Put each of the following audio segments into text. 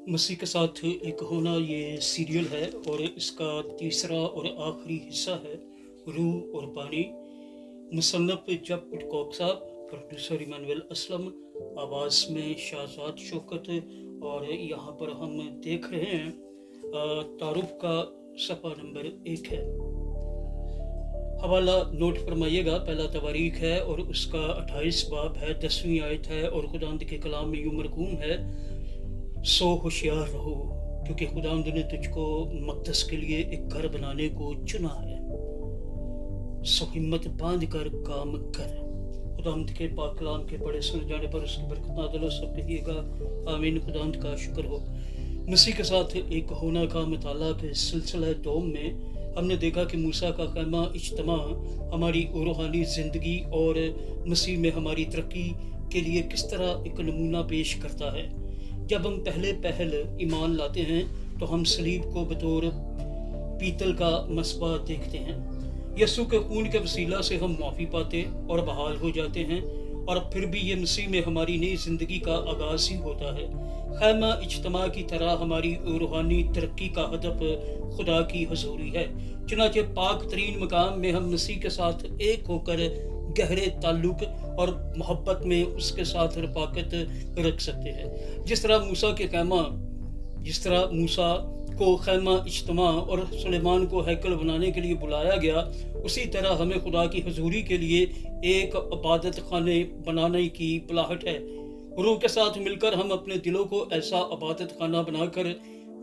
मसीह के साथ एक होना ये सीरियल है और इसका तीसरा और आखिरी हिस्सा है रूह और पानी। मुसन्नफ जब पिटकॉक साहब, प्रोड्यूसर इमानुएल असलम, आवाज़ में शाहजाद शौकत। और यहाँ पर हम देख रहे हैं तारुफ का सफ़ा नंबर 1 है। हवाला नोट फरमाइएगा। पहला तवारीख है और उसका 28 बाब है, 10वीं आयत है और खुदावंद के कलाम में यूं मरकूम है, सो होशियार रहो क्योंकि खुदावंद ने तुझको मक़दस के लिए एक घर बनाने को चुना है। सो हिम्मत बांध कर काम कर। खुदावंद के पाक कलाम के पढ़े सुन जाने पर उसकी बरकत नाज़िल हो। सब कहिएगा आमीन। खुदावंद का शुक्र हो। मसीह के साथ एक होना का मुताला के सिलसिला दोम में हमने देखा कि मूसा का ख़ैमा इज्तिमा हमारी रूहानी ज़िंदगी और मसीह में हमारी तरक्की के लिए किस तरह एक नमूना पेश करता है। जब हम पहले ईमान लाते हैं तो हम सलीब को बतौर पीतल का मसबा देखते हैं। यसू के खून के वसीला से हम माफ़ी पाते और बहाल हो जाते हैं और फिर भी ये मसीह में हमारी नई ज़िंदगी का आगाज़ ही होता है। ख़ैमा इज्तिमा की तरह हमारी रूहानी तरक्की का हदफ खुदा की हजूरी है। चुनांचे पाक तरीन मकाम में हम मसीह के साथ एक होकर गहरे ताल्लुक और मोहब्बत में उसके साथ रफाकत रख सकते हैं। जिस तरह मूसा को ख़ैमा इज्तिमा और सुलेमान को हैकल बनाने के लिए बुलाया गया, उसी तरह हमें खुदा की हजूरी के लिए एक इबादत खाने बनाने की बुलाहट है। रूह के साथ मिलकर हम अपने दिलों को ऐसा इबादत खाना बनाकर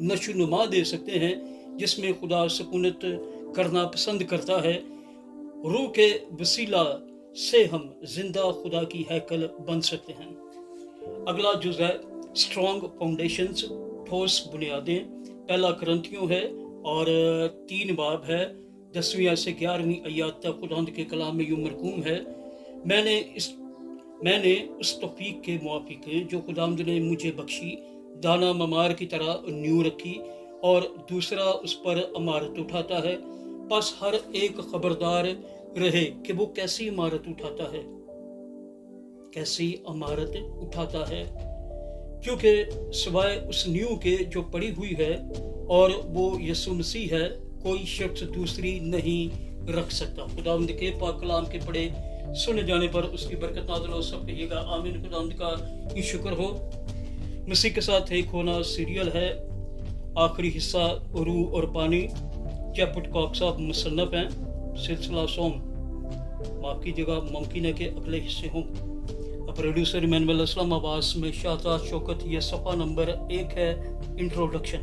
नशोनुमा दे सकते हैं जिसमें खुदा सुकूनत करना पसंद करता है। रूह के वसीला से हम जिंदा खुदा की हैकल बन सकते हैं। अगला जुज़ है स्ट्रॉन्ग फाउंडेशंस, ठोस बुनियादें। पहला करंथियों है और 3 बाब है, 10वीं से 11वीं आयत तक खुदावंद के कलाम में यूं मरकूम है, मैंने उस तौफीक के मुआफिक जो खुदावंद ने मुझे बख्शी दाना ममार की तरह न्यू रखी और दूसरा उस पर इमारत उठाता है। बस हर एक खबरदार रहे कि वो कैसी इमारत उठाता है, क्योंकि सिवाय उस न्यू के जो पड़ी हुई है और वो यसु मसीह है, कोई शख्स दूसरी नहीं रख सकता। खुदावंद के पाक कलाम के पढ़े सुने जाने पर उसकी बरकत नाज़िल हो। सब कहिएगा आमीन। खुदावंद का ही शुक्र हो। मसीह के साथ एक होना सीरियल है, आखिरी हिस्सा रूह और पानी। जब पिटकॉक साहब मुसन्नफ हैं, सिलसिला सोम माफ़ कीजिएगा, मुमकिन है कि अगले हिस्से हों। प्रोड्यूसर इमानुएल असलम, आवाज़ में शाहजाद शौकत। ये सफ़ा नंबर 1 है, इंट्रोडक्शन।